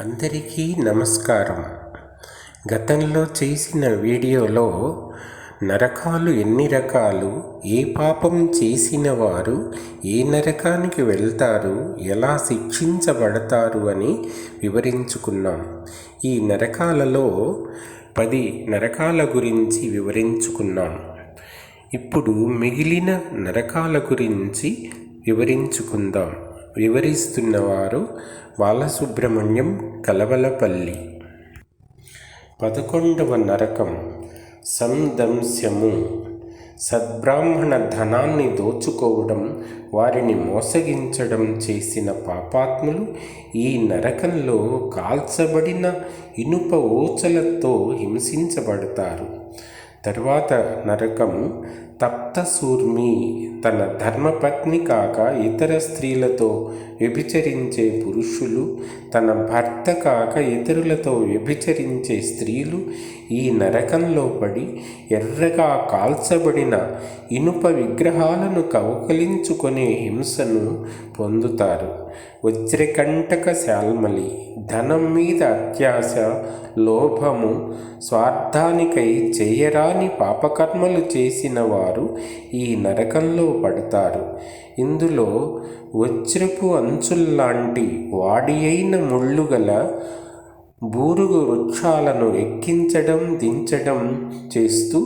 అందరికీ నమస్కారం. గతంలో చేసిన వీడియోలో నరకాలు ఎన్ని రకాలు, ఏ పాపం చేసిన వారు ఏ నరకానికి వెళ్తారు, ఎలా శిక్షించబడతారు అని వివరించుకున్నాం. ఈ నరకాలలో 10 నరకాల గురించి వివరించుకున్నాం. ఇప్పుడు మిగిలిన నరకాల గురించి వివరించుకుందాం. వివరిస్తున్నవారు బాలసుబ్రహ్మణ్యం, కలవలపల్లి. 11వ నరకం సందంశ్యము. సద్బ్రాహ్మణ ధనాన్ని దోచుకోవడం, వారిని మోసగించడం చేసిన పాపాత్ములు ఈ నరకంలో కాల్చబడిన ఇనుప ఊచలతో హింసించబడతారు. తర్వాత నరకం తప్తసూర్మి. తన ధర్మపత్ని కాక ఇతర స్త్రీలతో వ్యభిచరించే పురుషులు, తన భర్త కాక ఇతరులతో వ్యభిచరించే స్త్రీలు ఈ నరకంలో పడి ఎర్రగా కాల్చబడిన ఇనుప విగ్రహాలను కౌకలించుకునే హింసను పొందుతారు. వజ్రకంటక శాల్మలి. ధనం మీద అత్యాశ, లోభము, స్వార్థానికై చేయరాని పాపకర్మలు చేసిన వారు ఈ నరకంలో పడతారు. ఇందులో వజ్రపు అంచుల్లాంటి వాడి అయిన ముళ్ళుగల బూరుగు వృక్షాలను ఎక్కించడం, దించడం చేస్తూ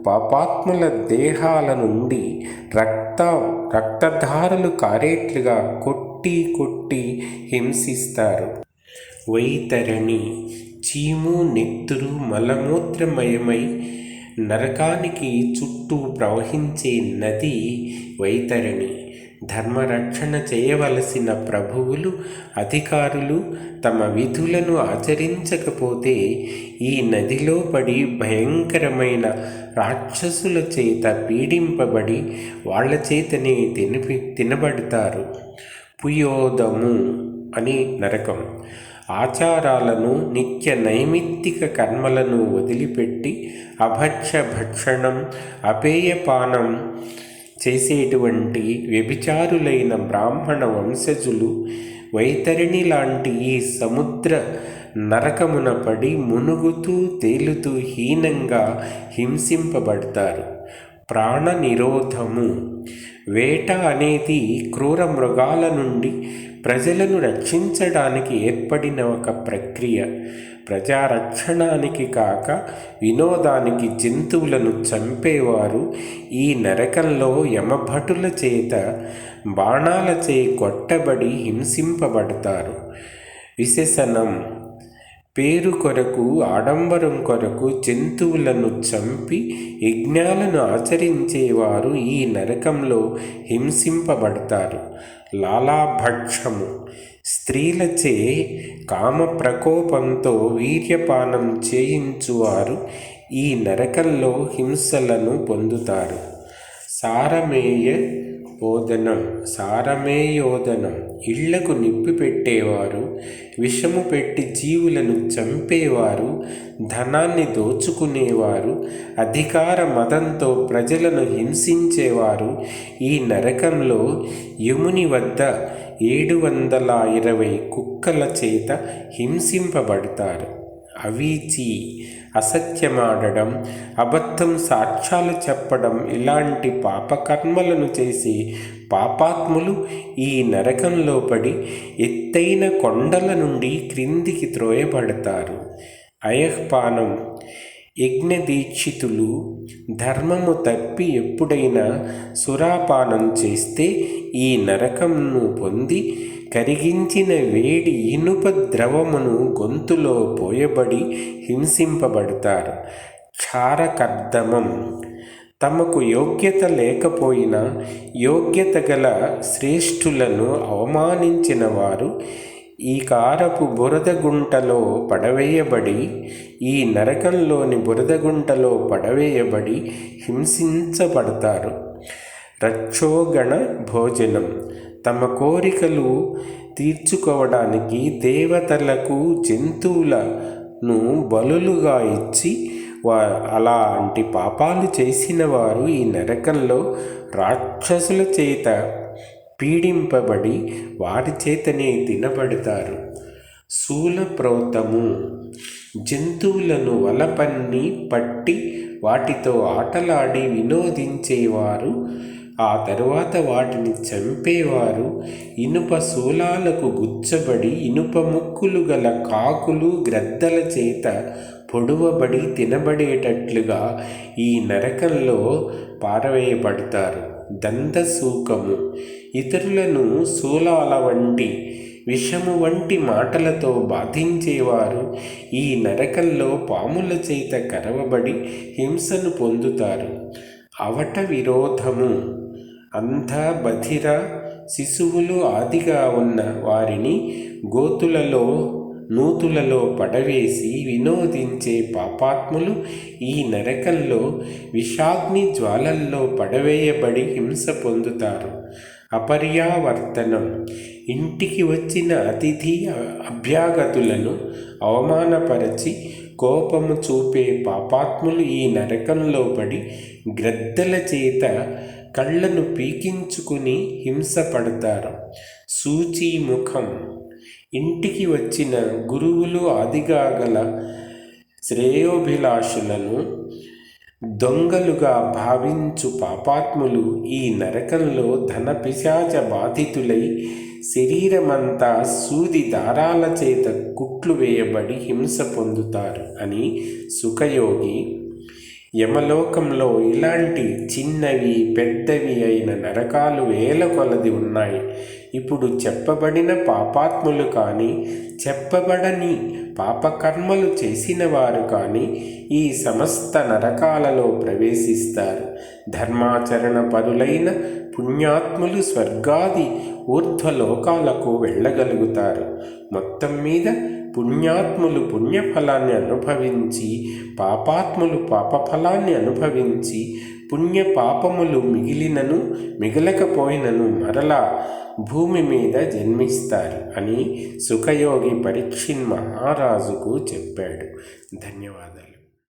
పాపాత్ముల దేహాల నుండి రక్తధారలు కారేట్లుగా కొట్టి హింసిస్తారు. వైతరణి. చీము, నెత్తురు, మలమూత్రమయమై నరకానికి చుట్టూ ప్రవహించే నది వైతరణి. ధర్మరక్షణ చేయవలసిన ప్రభువులు, అధికారులు తమ విధులను ఆచరించకపోతే ఈ నదిలో పడి భయంకరమైన రాక్షసుల చేత పీడింపబడి వాళ్ళ చేతనే తినబడతారు. పుయోదము అని నరకం. ఆచారాలను, నిత్య నైమిత్తిక కర్మలను వదిలిపెట్టి భక్షణం, అపేయపానం చేసేటువంటి వ్యభిచారులైన బ్రాహ్మణ వంశజులు వైతరిణి లాంటి ఈ సముద్ర నరకమున పడి మునుగుతూ తేలుతూ హీనంగా హింసింపబడతారు. ప్రాణ నిరోధము. వేట అనేది క్రూర మృగాల నుండి ప్రజలను రక్షించడానికి ఏర్పడిన ఒక ప్రక్రియ. ప్రజారక్షణానికి కాక వినోదానికి జంతువులను చంపేవారు ఈ నరకంలో యమభటుల చేత బాణాలచే కొట్టబడి హింసింపబడతారు. విశేషణం. పేరు కొరకు, ఆడంబరం కొరకు జంతువులను చంపి యజ్ఞాలను ఆచరించేవారు ఈ నరకంలో హింసింపబడతారు. లాలాభక్షము. స్త్రీలచే కామ ప్రకోపంతో వీర్యపానం చేయించువారు ఈ నరకంలో హింసలను పొందుతారు. సారమేయోదనం. ఇళ్లకు నిప్పి పెట్టేవారు, విషము పెట్టి జీవులను చంపేవారు, ధనాన్ని దోచుకునేవారు, అధికార మదంతో ప్రజలను హింసించేవారు ఈ నరకంలో యముని వద్ద 720 కుక్కల చేత హింసింపబడతారు. అవీచి. అసత్యమాడడం, అబద్ధం సాక్ష్యాలు చెప్పడం ఇలాంటి పాపకర్మలను చేసి పాపాత్ములు ఈ నరకంలో పడి ఎత్తైన కొండల నుండి క్రిందికి త్రోయబడతారు. అయఃపానం. యజ్ఞదీక్షితులు ధర్మము తప్పి ఎప్పుడైనా సురాపానం చేస్తే ఈ నరకంను పొంది కరిగించిన వేడి ఇనుప ద్రవమును గొంతులో పోయబడి హింసింపబడతారు. క్షారకర్దమం. తమకు యోగ్యత లేకపోయినా యోగ్యత గల శ్రేష్ఠులను అవమానించిన వారు ఈ కారపు బురదగుంటలో పడవేయబడి ఈ నరకంలోని బురదగుంటలో పడవేయబడి హింసించబడతారు. రక్షోగణ భోజనం. తమ కోరికలు తీర్చుకోవడానికి దేవతలకు జంతువులను బలులుగా ఇచ్చి అలాంటి పాపాలు చేసిన వారు ఈ నరకంలో రాక్షసుల చేత పీడింపబడి వారి చేతనే తినబడతారు. శూలప్రోతము. జంతువులను వలపన్ని పట్టి వాటితో ఆటలాడి వినోదించేవారు. ఆ తరువాత వాటిని చంపేవారు. ఇనుప శూలాలకు గుచ్చబడి ఇనుప ముక్కులు గల కాకులు గ్రద్దల చేత పొడువబడి తినబడేటట్లుగా ఈ నరకంలో పారవేయబడతారు. దంతశూకము. ఇతరులను శూలాల వంటి విషము వంటి మాటలతో బాధించేవారు ఈ నరకంలో పాముల చేత కరవబడి హింసను పొందుతారు. అవట విరోధము. అంధ బధిర శిశువులు ఆదిగా ఉన్న వారిని గోతులలో నూతులలో పడవేసి వినోదించే పాపాత్ములు ఈ నరకంలో విషాగ్ని జ్వాలల్లో పడవేయబడి హింస పొందుతారు. అపర్యావర్తనం. ఇంటికి వచ్చిన అతిథి అభ్యాగతులను అవమానపరచి కోపము చూపే పాపాత్ములు ఈ నరకంలో పడి గ్రద్దల చేత కళ్ళను పీకించుకుని హింసపడతారు. సూచీముఖం. ఇంటికి వచ్చిన గురువులు ఆదిగా గల శ్రేయోభిలాషులను దొంగలుగా భావించు పాపాత్ములు ఈ నరకంలో ధన పిశాచ బాధితులై శరీరమంతా సూది దారాల చేత కుట్లు వేయబడి హింస పొందుతారు అని సుఖయోగి యమలోకంలో ఇలాంటి చిన్నవి పెద్దవి అయిన నరకాలు వేల కొలది ఉన్నాయి. ఇప్పుడు చెప్పబడిన పాపాత్ములు కానీ చెప్పబడని పాపకర్మలు చేసిన వారు కానీ ఈ సమస్త నరకాలలో ప్రవేశిస్తారు. ధర్మాచరణ పరులైన పుణ్యాత్ములు స్వర్గాది ఊర్ధ్వలోకాలకు వెళ్ళగలుగుతారు. మొత్తం మీద పుణ్యాత్ములు పుణ్యఫలాన్ని అనుభవించి పాపాత్ములు పాపఫలాన్ని అనుభవించి పుణ్యపాపములు మిగలకపోయినను మరలా భూమి మీద జన్మిస్తారు అని సుఖయోగి పరీక్షిత్ మహారాజుకు చెప్పాడు. ధన్యవాదాలు.